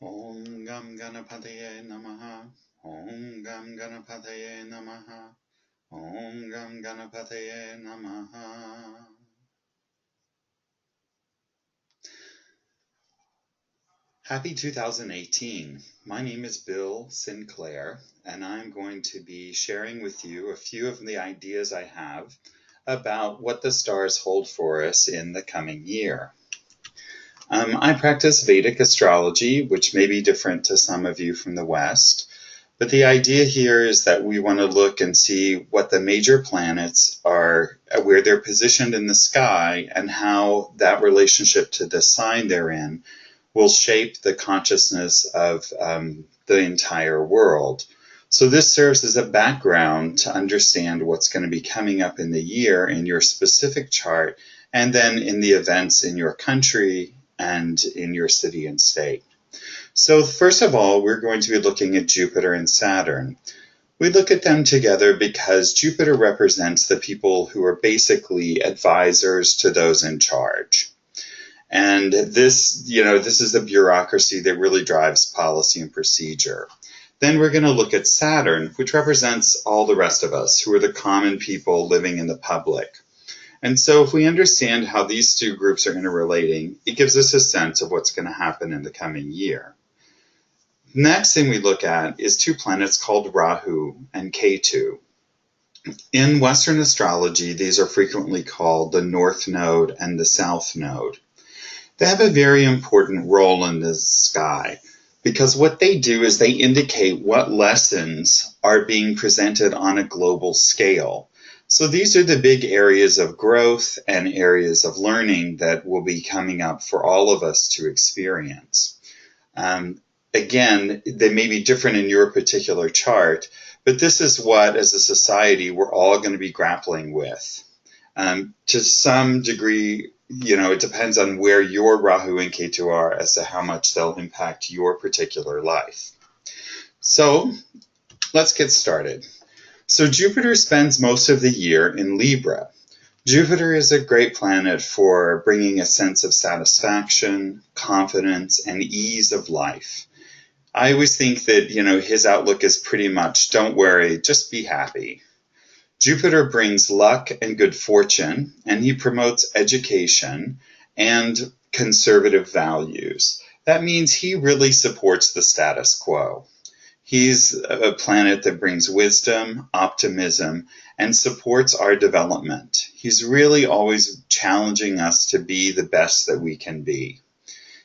Om Gam Ganapataye Namaha. Om Gam Ganapataye Namaha. Om Gam Ganapataye Namaha. Happy 2018. My name is Bill Sinclair, and I'm going to be sharing with you a few of the ideas I have about what the stars hold for us in the coming year. I practice Vedic Astrology, which may be different to some of you from the West, but the idea here is that we want to look and see what the major planets are, where they're positioned in the sky, and how that relationship to the sign they're in will shape the consciousness of the entire world. So this serves as a background to understand what's going to be coming up in the year in your specific chart, and then in the events in your country and in your city and state. So first of all, we're going to be looking at Jupiter and Saturn. We look at them together because Jupiter represents the people who are basically advisors to those in charge. And this is the bureaucracy that really drives policy and procedure. Then we're going to look at Saturn, which represents all the rest of us, who are the common people living in the public. And so if we understand how these two groups are interrelating, it gives us a sense of what's going to happen in the coming year. Next thing we look at is two planets called Rahu and Ketu. In Western astrology, these are frequently called the North Node and the South Node. They have a very important role in the sky because what they do is they indicate what lessons are being presented on a global scale. So these are the big areas of growth and areas of learning that will be coming up for all of us to experience. Again, they may be different in your particular chart, but this is what, as a society, we're all going to be grappling with. To some degree, it depends on where your Rahu and Ketu are as to how much they'll impact your particular life. So let's get started. So Jupiter spends most of the year in Libra. Jupiter is a great planet for bringing a sense of satisfaction, confidence, and ease of life. I always think that, his outlook is pretty much, don't worry, just be happy. Jupiter brings luck and good fortune, and he promotes education and conservative values. That means he really supports the status quo. He's a planet that brings wisdom, optimism, and supports our development. He's really always challenging us to be the best that we can be.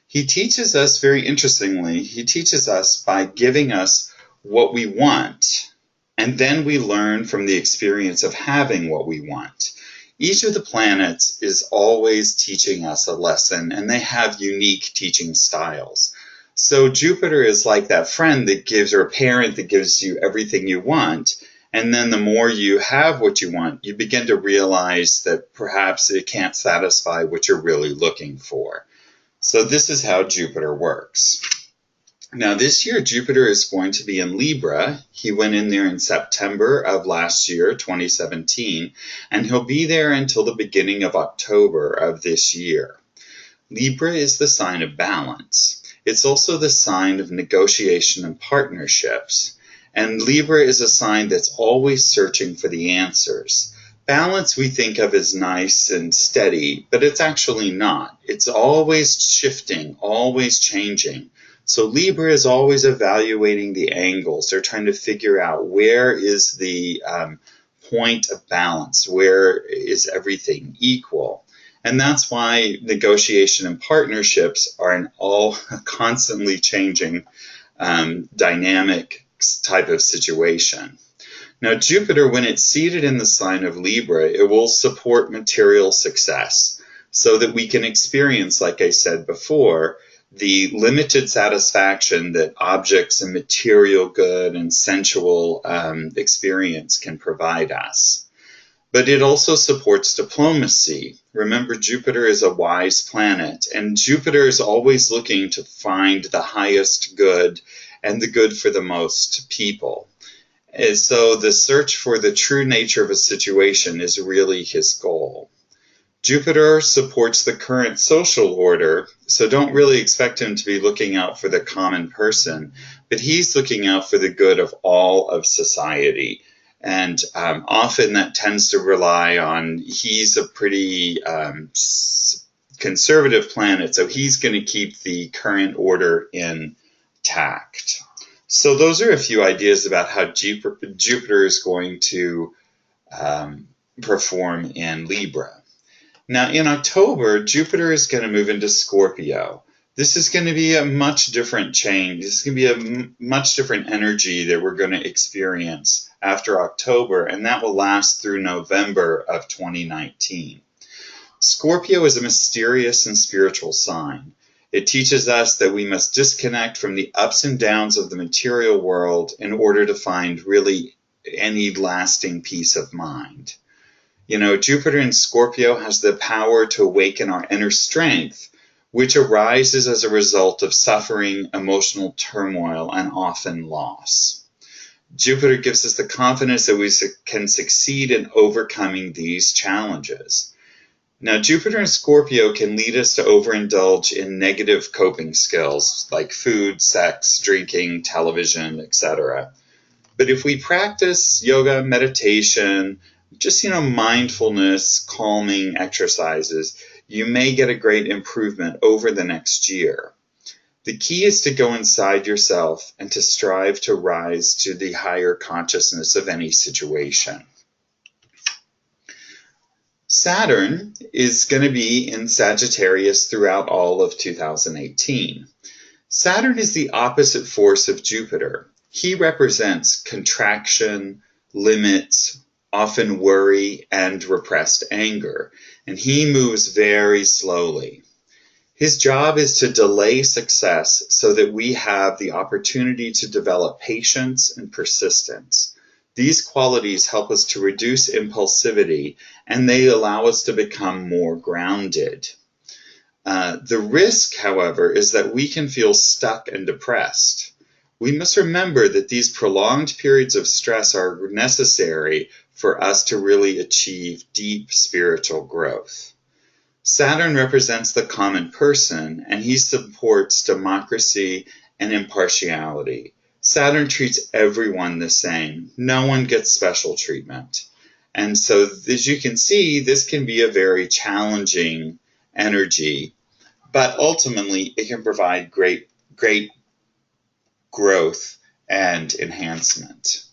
He teaches us, very interestingly, he teaches us by giving us what we want, and then we learn from the experience of having what we want. Each of the planets is always teaching us a lesson, and they have unique teaching styles. So Jupiter is like that friend that gives, or a parent that gives you everything you want, and then the more you have what you want, you begin to realize that perhaps it can't satisfy what you're really looking for. So this is how Jupiter works. Now this year, Jupiter is going to be in Libra. He went in there in September of last year, 2017, and he'll be there until the beginning of October of this year. Libra is the sign of balance. It's also the sign of negotiation and partnerships. And Libra is a sign that's always searching for the answers. Balance we think of as nice and steady, but it's actually not. It's always shifting, always changing. So Libra is always evaluating the angles. They're trying to figure out where is the point of balance, where is everything equal. And that's why negotiation and partnerships are an all constantly changing dynamic type of situation. Now Jupiter, when it's seated in the sign of Libra, it will support material success so that we can experience, like I said before, the limited satisfaction that objects and material good and sensual experience can provide us. But it also supports diplomacy. Remember, Jupiter is a wise planet, and Jupiter is always looking to find the highest good and the good for the most people. And so the search for the true nature of a situation is really his goal. Jupiter supports the current social order, so don't really expect him to be looking out for the common person, but he's looking out for the good of all of society. And often that tends to rely on, he's a pretty conservative planet, so he's going to keep the current order intact. So those are a few ideas about how Jupiter is going to perform in Libra. Now, in October, Jupiter is going to move into Scorpio. This is going to be a much different change. This is going to be a much different energy that we're going to experience after October, and that will last through November of 2019. Scorpio is a mysterious and spiritual sign. It teaches us that we must disconnect from the ups and downs of the material world in order to find really any lasting peace of mind. You know, Jupiter in Scorpio has the power to awaken our inner strength, which arises as a result of suffering, emotional turmoil, and often loss. Jupiter gives us the confidence that we can succeed in overcoming these challenges. Now, Jupiter in Scorpio can lead us to overindulge in negative coping skills like food, sex, drinking, television, etc. But if we practice yoga, meditation, just, mindfulness, calming exercises, you may get a great improvement over the next year. The key is to go inside yourself and to strive to rise to the higher consciousness of any situation. Saturn is going to be in Sagittarius throughout all of 2018. Saturn is the opposite force of Jupiter. He represents contraction, limits, often worry, and repressed anger, and he moves very slowly. His job is to delay success so that we have the opportunity to develop patience and persistence. These qualities help us to reduce impulsivity, and they allow us to become more grounded. The risk, however, is that we can feel stuck and depressed. We must remember that these prolonged periods of stress are necessary for us to really achieve deep spiritual growth. Saturn represents the common person, and he supports democracy and impartiality. Saturn treats everyone the same. No one gets special treatment. And so, as you can see, this can be a very challenging energy, but ultimately it can provide great growth and enhancement.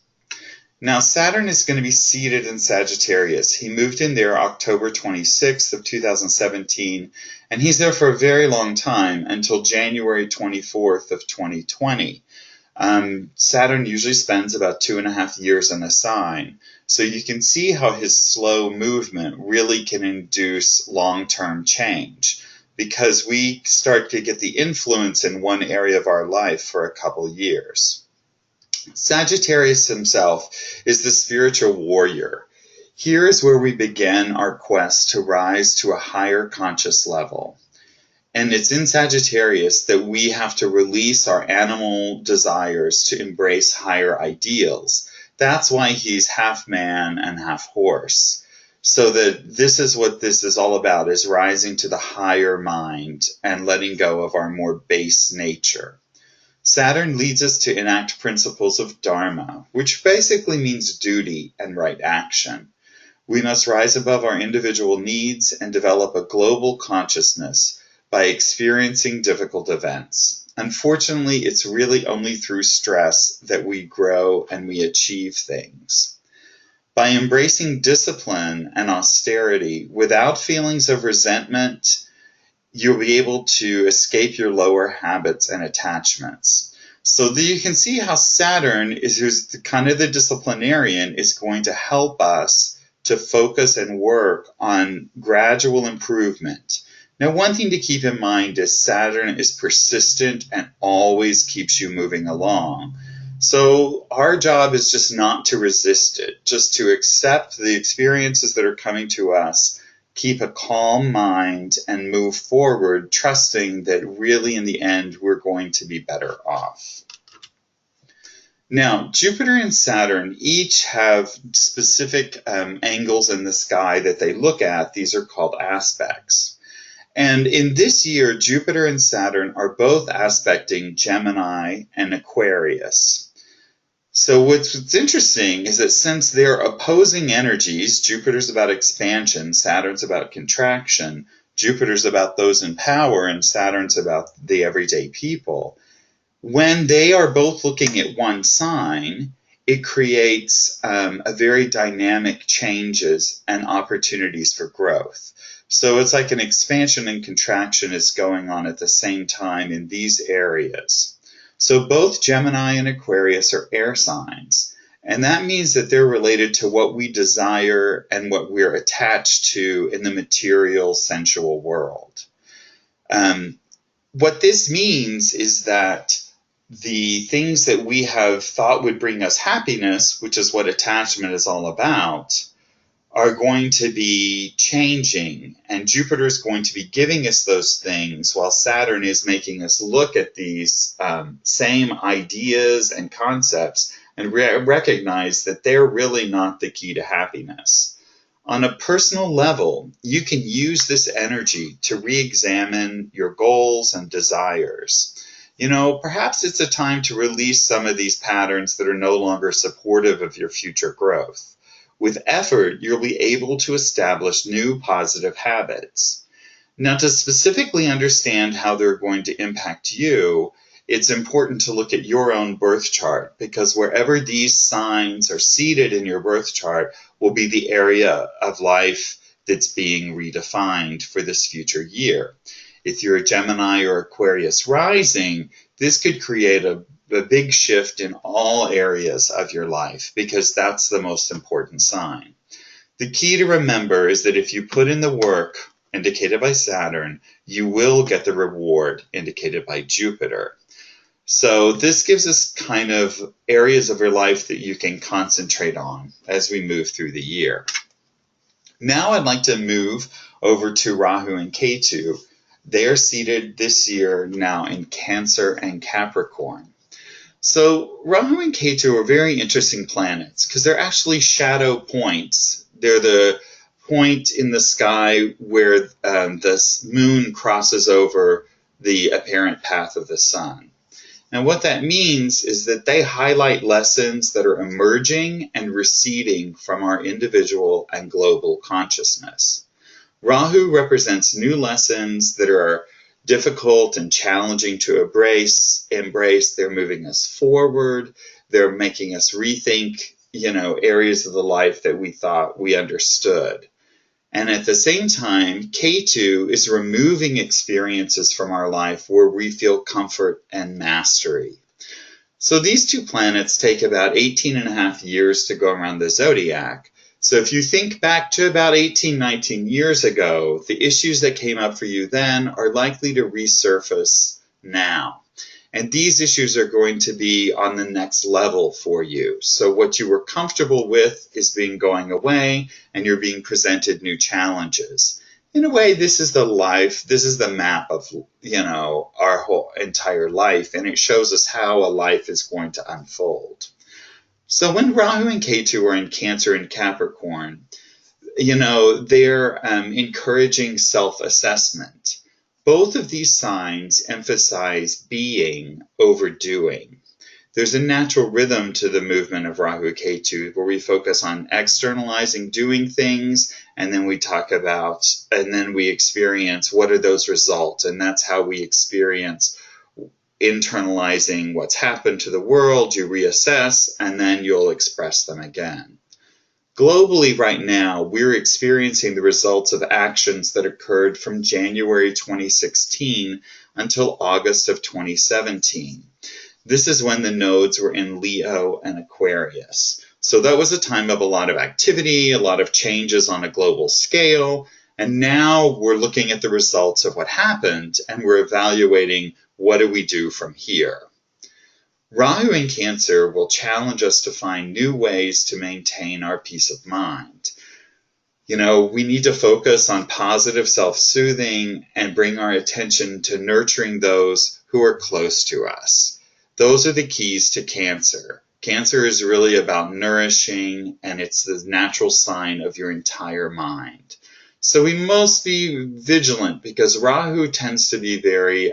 Now, Saturn is going to be seated in Sagittarius. He moved in there October 26th of 2017, and he's there for a very long time until January 24th of 2020. Saturn usually spends about 2.5 years in a sign, so you can see how his slow movement really can induce long-term change, because we start to get the influence in one area of our life for a couple years. Sagittarius himself is the spiritual warrior. Here is where we begin our quest to rise to a higher conscious level. And it's in Sagittarius that we have to release our animal desires to embrace higher ideals. That's why he's half man and half horse. So that this is what this is all about, is rising to the higher mind and letting go of our more base nature. Saturn leads us to enact principles of Dharma, which basically means duty and right action. We must rise above our individual needs and develop a global consciousness by experiencing difficult events. Unfortunately, it's really only through stress that we grow and we achieve things. By embracing discipline and austerity without feelings of resentment, you'll be able to escape your lower habits and attachments. So that you can see how Saturn, who's kind of the disciplinarian, is going to help us to focus and work on gradual improvement. Now, one thing to keep in mind is Saturn is persistent and always keeps you moving along. So our job is just not to resist it, just to accept the experiences that are coming to us, keep a calm mind, and move forward, trusting that really in the end we're going to be better off. Now, Jupiter and Saturn each have specific angles in the sky that they look at. These are called aspects. And in this year, Jupiter and Saturn are both aspecting Gemini and Aquarius. So what's interesting is that since they're opposing energies, Jupiter's about expansion, Saturn's about contraction, Jupiter's about those in power, and Saturn's about the everyday people. When they are both looking at one sign, it creates a very dynamic changes and opportunities for growth. So it's like an expansion and contraction is going on at the same time in these areas. So both Gemini and Aquarius are air signs, and that means that they're related to what we desire and what we're attached to in the material, sensual world. What this means is that the things that we have thought would bring us happiness, which is what attachment is all about, are going to be changing, and Jupiter is going to be giving us those things while Saturn is making us look at these same ideas and concepts and recognize that they're really not the key to happiness. On a personal level, you can use this energy to re-examine your goals and desires. Perhaps it's a time to release some of these patterns that are no longer supportive of your future growth. With effort, you'll be able to establish new positive habits. Now, to specifically understand how they're going to impact you, it's important to look at your own birth chart, because wherever these signs are seated in your birth chart will be the area of life that's being redefined for this future year. If you're a Gemini or Aquarius rising, this could create a big shift in all areas of your life, because that's the most important sign. The key to remember is that if you put in the work indicated by Saturn, you will get the reward indicated by Jupiter. So this gives us kind of areas of your life that you can concentrate on as we move through the year. Now I'd like to move over to Rahu and Ketu. They are seated this year now in Cancer and Capricorn. So Rahu and Ketu are very interesting planets because they're actually shadow points. They're the point in the sky where the moon crosses over the apparent path of the sun. And what that means is that they highlight lessons that are emerging and receding from our individual and global consciousness. Rahu represents new lessons that are difficult and challenging to embrace. They're moving us forward. They're making us rethink, areas of the life that we thought we understood. And at the same time, Ketu is removing experiences from our life where we feel comfort and mastery. So these two planets take about 18 and a half years to go around the zodiac. So if you think back to about 18, 19 years ago, the issues that came up for you then are likely to resurface now. And these issues are going to be on the next level for you. So what you were comfortable with is going away, and you're being presented new challenges. In a way, this is the life, this is the map of, our whole entire life, and it shows us how a life is going to unfold. So when Rahu and Ketu are in Cancer and Capricorn, they're encouraging self-assessment. Both of these signs emphasize being over doing. There's a natural rhythm to the movement of Rahu Ketu where we focus on externalizing doing things, and then we experience what are those results, and that's how we experience internalizing what's happened to the world. You reassess, and then you'll express them again. Globally right now, we're experiencing the results of actions that occurred from January 2016 until August of 2017. This is when the nodes were in Leo and Aquarius. So that was a time of a lot of activity, a lot of changes on a global scale, and now we're looking at the results of what happened, and we're evaluating what do we do from here. Rahu in Cancer will challenge us to find new ways to maintain our peace of mind. We need to focus on positive self-soothing and bring our attention to nurturing those who are close to us. Those are the keys to Cancer. Cancer is really about nourishing, and it's the natural sign of your entire mind. So we must be vigilant because Rahu tends to be very,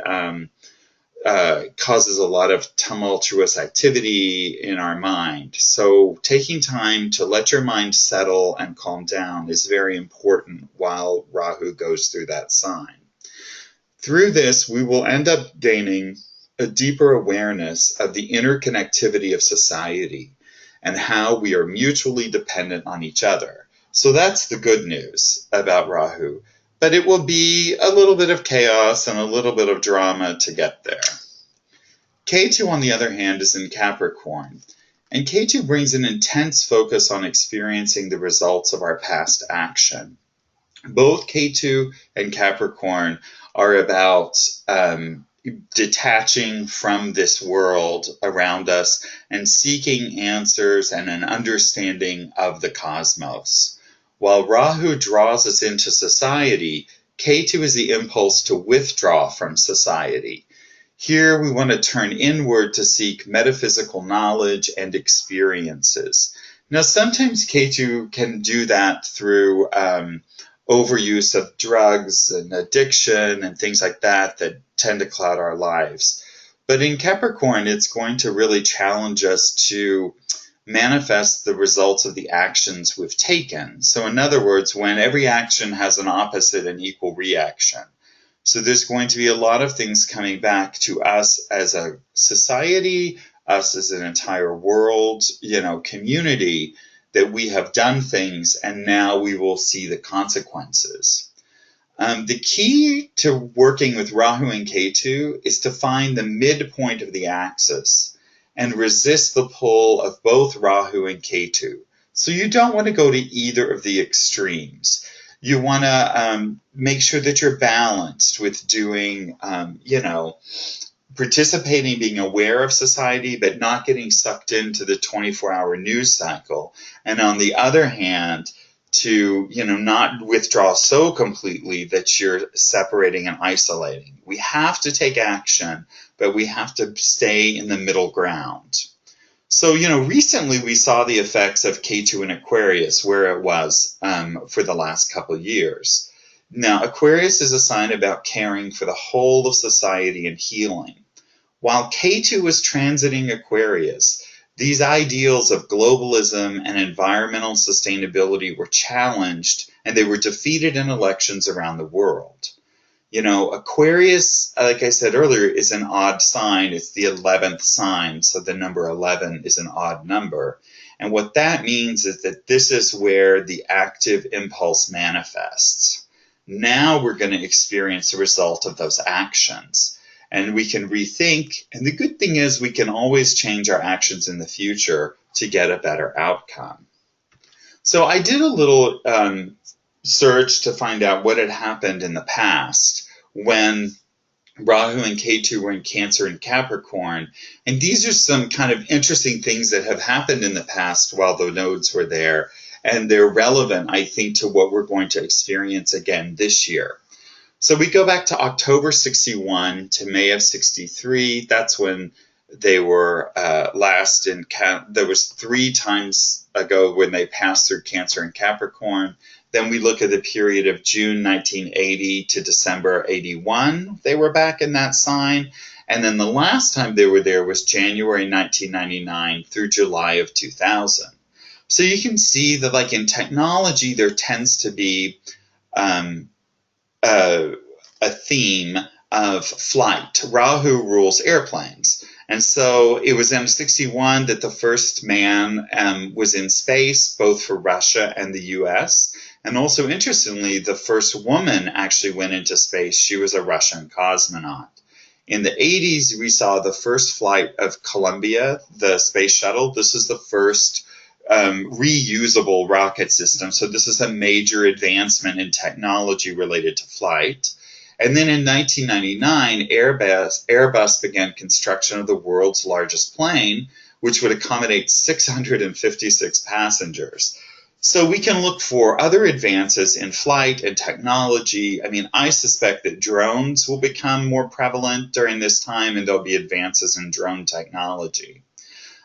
causes a lot of tumultuous activity in our mind. So taking time to let your mind settle and calm down is very important while Rahu goes through that sign. Through this, we will end up gaining a deeper awareness of the interconnectivity of society and how we are mutually dependent on each other. So that's the good news about Rahu, but it will be a little bit of chaos and a little bit of drama to get there. Ketu, on the other hand, is in Capricorn, and Ketu brings an intense focus on experiencing the results of our past action. Both Ketu and Capricorn are about detaching from this world around us and seeking answers and an understanding of the cosmos. While Rahu draws us into society, Ketu is the impulse to withdraw from society. Here we want to turn inward to seek metaphysical knowledge and experiences. Now, sometimes Ketu can do that through overuse of drugs and addiction and things like that that tend to cloud our lives. But in Capricorn, it's going to really challenge us to manifest the results of the actions we've taken. So in other words, when every action has an opposite and equal reaction. So there's going to be a lot of things coming back to us as a society, us as an entire world, community, that we have done things and now we will see the consequences. The key to working with Rahu and Ketu is to find the midpoint of the axis and resist the pull of both Rahu and Ketu. So you don't want to go to either of the extremes. You want to make sure that you're balanced with doing, participating, being aware of society, but not getting sucked into the 24-hour news cycle. And on the other hand, to, not withdraw so completely that you're separating and isolating. We have to take action, but we have to stay in the middle ground. So, recently we saw the effects of Ketu in Aquarius, where it was for the last couple of years. Now, Aquarius is a sign about caring for the whole of society and healing. While Ketu was transiting Aquarius, these ideals of globalism and environmental sustainability were challenged, and they were defeated in elections around the world. Aquarius, like I said earlier, is an odd sign. It's the 11th sign, so the number 11 is an odd number. And what that means is that this is where the active impulse manifests. Now we're going to experience the result of those actions. And we can rethink, and the good thing is we can always change our actions in the future to get a better outcome. So I did a little search to find out what had happened in the past when Rahu and Ketu were in Cancer and Capricorn. And these are some kind of interesting things that have happened in the past while the nodes were there. And they're relevant, I think, to what we're going to experience again this year. So we go back to October 61 to May of 63. That's when they were last in, there was 3 times ago when they passed through Cancer and Capricorn. Then we look at the period of June 1980 to December 81. They were back in that sign. And then the last time they were there was January 1999 through July of 2000. So you can see that, like in technology, there tends to be a theme of flight. Rahu rules airplanes. And so it was in 61 that the first man was in space, both for Russia and the US. And also, interestingly, the first woman actually went into space. She was a Russian cosmonaut. In the 80s, we saw the first flight of Columbia, the space shuttle. This is the first reusable rocket system. So this is a major advancement in technology related to flight. And then in 1999, Airbus began construction of the world's largest plane, which would accommodate 656 passengers. So we can look for other advances in flight and technology. I mean, I suspect that drones will become more prevalent during this time, and there'll be advances in drone technology.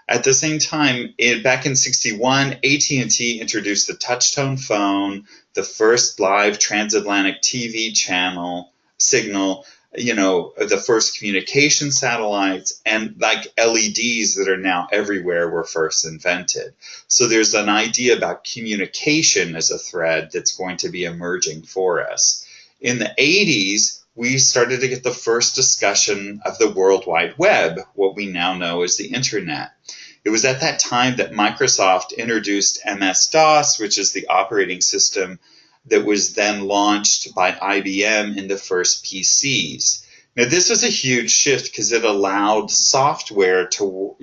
At the same time, back in '61, AT&T introduced the touch-tone phone, the first live transatlantic TV channel signal, the first communication satellites, and like LEDs that are now everywhere were first invented. So there's an idea about communication as a thread that's going to be emerging for us. In the 80s, we started to get the first discussion of the World Wide Web, what we now know as the Internet. It was at that time that Microsoft introduced MS-DOS, which is the operating system that was then launched by IBM in the first PCs. Now, this was a huge shift because it allowed software to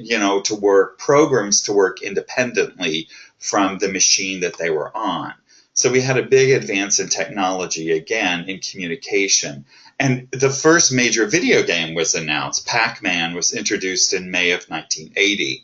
work, programs to work independently from the machine that they were on. So we had a big advance in technology, again, in communication. And the first major video game was announced. Pac-Man was introduced in May of 1980.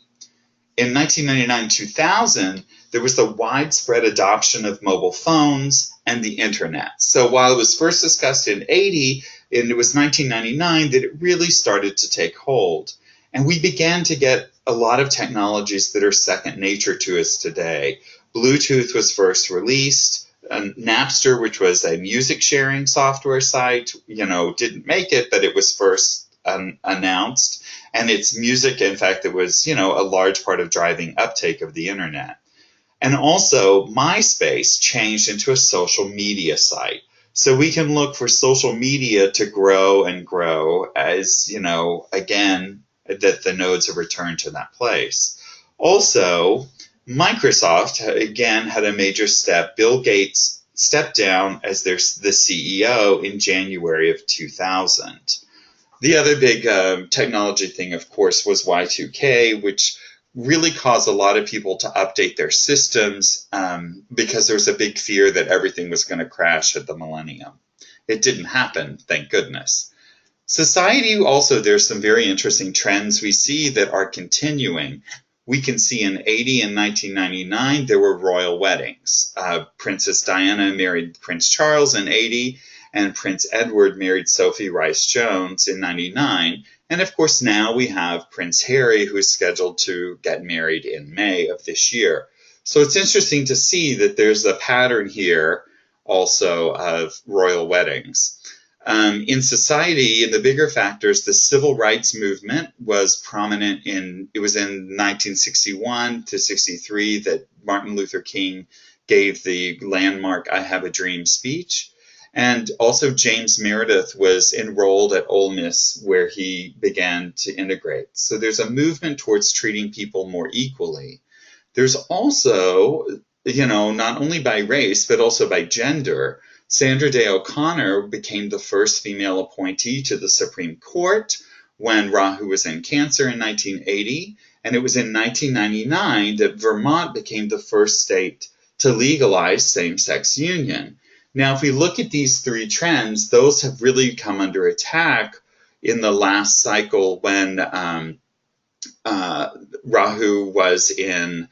In 1999-2000, there was the widespread adoption of mobile phones and the internet. So while it was first discussed in '80, and it was 1999 that it really started to take hold. And we began to get a lot of technologies that are second nature to us today. Bluetooth was first released. Napster, which was a music sharing software site, didn't make it, but it was first announced. And its music, in fact, it was, a large part of driving uptake of the internet. And also, MySpace changed into a social media site. So we can look for social media to grow and grow as, again, that the nodes have returned to that place. Also, Microsoft, again, had a major step. Bill Gates stepped down as the CEO in January of 2000. The other big technology thing, of course, was Y2K, which really caused a lot of people to update their systems because there was a big fear that everything was going to crash at the millennium. It didn't happen, thank goodness. Society also, there's some very interesting trends we see that are continuing. We can see in '80 and 1999, there were royal weddings. Princess Diana married Prince Charles in '80, and Prince Edward married Sophie Rice-Jones in '99. And of course, now we have Prince Harry, who is scheduled to get married in May of this year. So it's interesting to see that there's a pattern here also of royal weddings. In society, in the bigger factors, the civil rights movement was prominent it was in 1961 to 63 that Martin Luther King gave the landmark I Have a Dream speech. And also James Meredith was enrolled at Ole Miss, where he began to integrate. So there's a movement towards treating people more equally. There's also, not only by race, but also by gender. Sandra Day O'Connor became the first female appointee to the Supreme Court when Rahu was in Cancer in 1980. And it was in 1999 that Vermont became the first state to legalize same-sex union. Now, if we look at these three trends, those have really come under attack in the last cycle when Rahu was in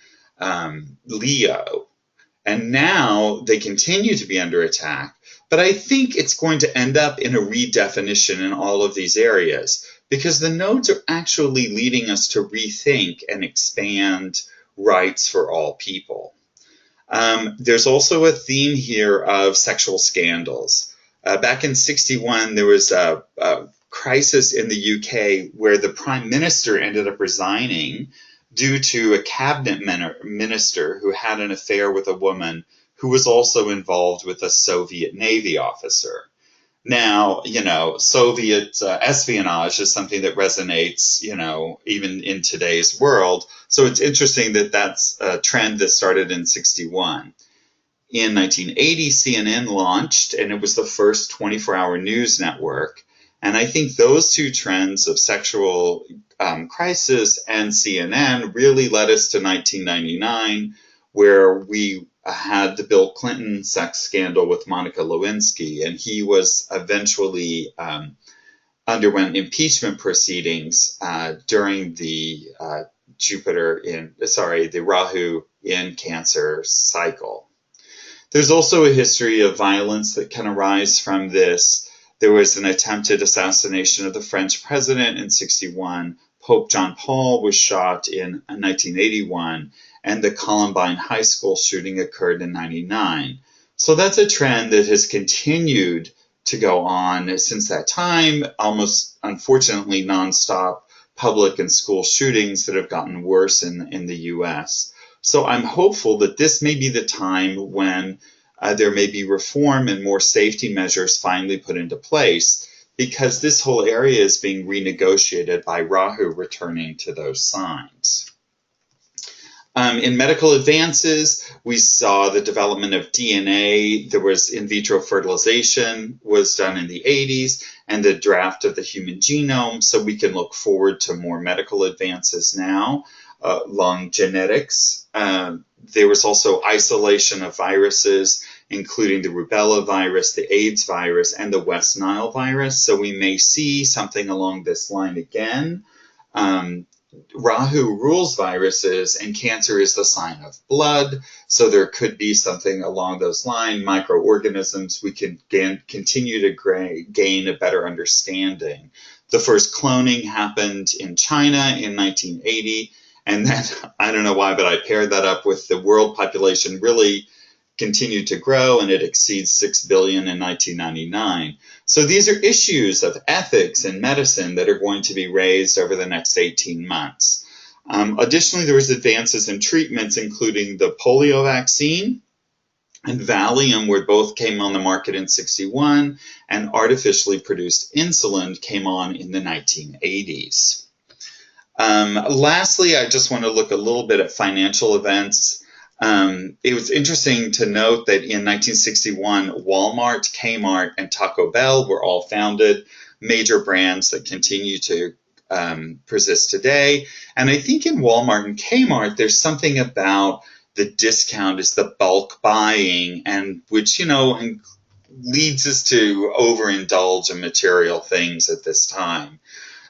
Leo. And now they continue to be under attack. But I think it's going to end up in a redefinition in all of these areas because the nodes are actually leading us to rethink and expand rights for all people. There's also a theme here of sexual scandals. Back in '61, there was a crisis in the UK where the Prime Minister ended up resigning due to a cabinet minister who had an affair with a woman who was also involved with a Soviet Navy officer. Now, Soviet espionage is something that resonates, even in today's world. So it's interesting that that's a trend that started in '61. In 1980, CNN launched, and it was the first 24-hour news network. And I think those two trends of sexual crisis and CNN really led us to 1999, where we had the Bill Clinton sex scandal with Monica Lewinsky, and he was eventually underwent impeachment proceedings during the the Rahu in Cancer cycle. There's also a history of violence that can arise from this. There was an attempted assassination of the French president in '61, Pope John Paul was shot in 1981, and the Columbine High School shooting occurred in 99. So that's a trend that has continued to go on since that time, almost unfortunately nonstop public and school shootings that have gotten worse in the US. So I'm hopeful that this may be the time when there may be reform and more safety measures finally put into place, because this whole area is being renegotiated by Rahu returning to those signs. In medical advances, we saw the development of DNA. There was in vitro fertilization was done in the 80s, and the draft of the human genome. So we can look forward to more medical advances now. Along genetics. There was also isolation of viruses, including the rubella virus, the AIDS virus, and the West Nile virus. So we may see something along this line again. Rahu rules viruses, and Cancer is the sign of blood. So there could be something along those lines, microorganisms. We can continue to gain a better understanding. The first cloning happened in China in 1980. And then, I don't know why, but I paired that up with the world population really continued to grow, and it exceeds 6 billion in 1999. So these are issues of ethics and medicine that are going to be raised over the next 18 months. Additionally, there was advances in treatments, including the polio vaccine and Valium, where both came on the market in 1961, and artificially produced insulin came on in the 1980s. Lastly, I just want to look a little bit at financial events. It was interesting to note that in 1961, Walmart, Kmart, and Taco Bell were all founded, major brands that continue to persist today. And I think in Walmart and Kmart, there's something about the discount is the bulk buying, and which, leads us to overindulge in material things at this time.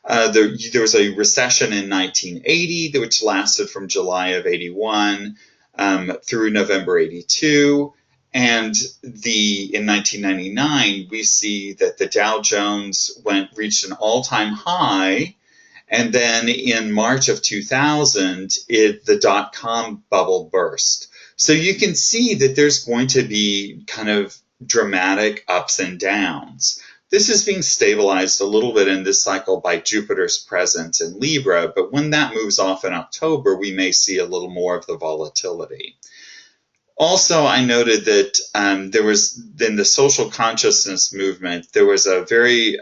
There was a recession in 1980, which lasted from July of 81 through November 82. And in 1999, we see that the Dow Jones reached an all-time high. And then in March of 2000, the dot-com bubble burst. So you can see that there's going to be kind of dramatic ups and downs. This is being stabilized a little bit in this cycle by Jupiter's presence in Libra, but when that moves off in October, we may see a little more of the volatility. Also, I noted that there was, in the social consciousness movement, there was a very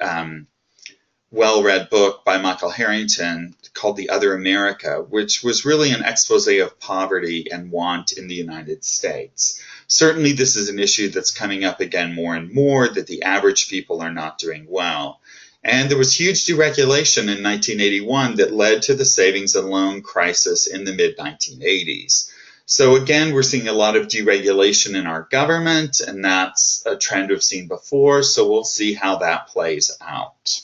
well-read book by Michael Harrington called The Other America, which was really an expose of poverty and want in the United States. Certainly, this is an issue that's coming up again more and more, that the average people are not doing well. And there was huge deregulation in 1981 that led to the savings and loan crisis in the mid-1980s. So again, we're seeing a lot of deregulation in our government, and that's a trend we've seen before, so we'll see how that plays out.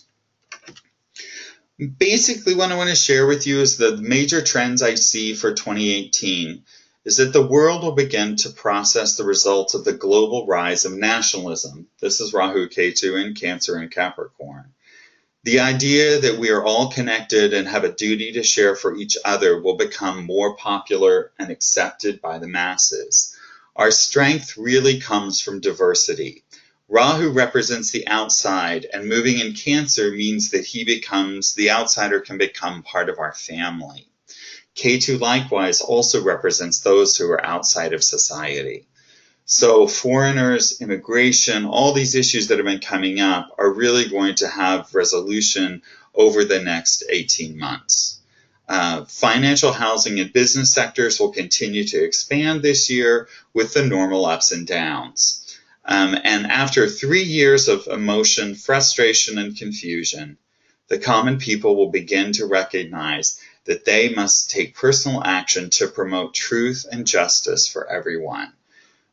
Basically, what I want to share with you is the major trends I see for 2018 is that the world will begin to process the results of the global rise of nationalism. This is Rahu, Ketu in Cancer and Capricorn. The idea that we are all connected and have a duty to share for each other will become more popular and accepted by the masses. Our strength really comes from diversity. Rahu represents the outside, and moving in Cancer means that the outsider can become part of our family. Ketu likewise also represents those who are outside of society. So foreigners, immigration, all these issues that have been coming up are really going to have resolution over the next 18 months. Financial, housing, and business sectors will continue to expand this year with the normal ups and downs. And after 3 years of emotion, frustration, and confusion, the common people will begin to recognize that they must take personal action to promote truth and justice for everyone.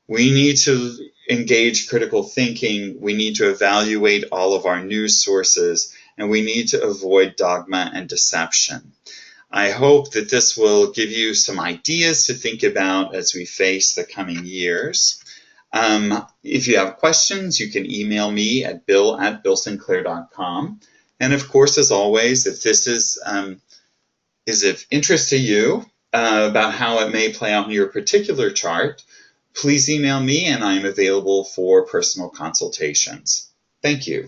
We need to engage critical thinking, we need to evaluate all of our news sources, and we need to avoid dogma and deception. I hope that this will give you some ideas to think about as we face the coming years. If you have questions, you can email me at bill@billsinclair.com. And of course, as always, if this is is of interest to you about how it may play out in your particular chart, please email me and I'm available for personal consultations. Thank you.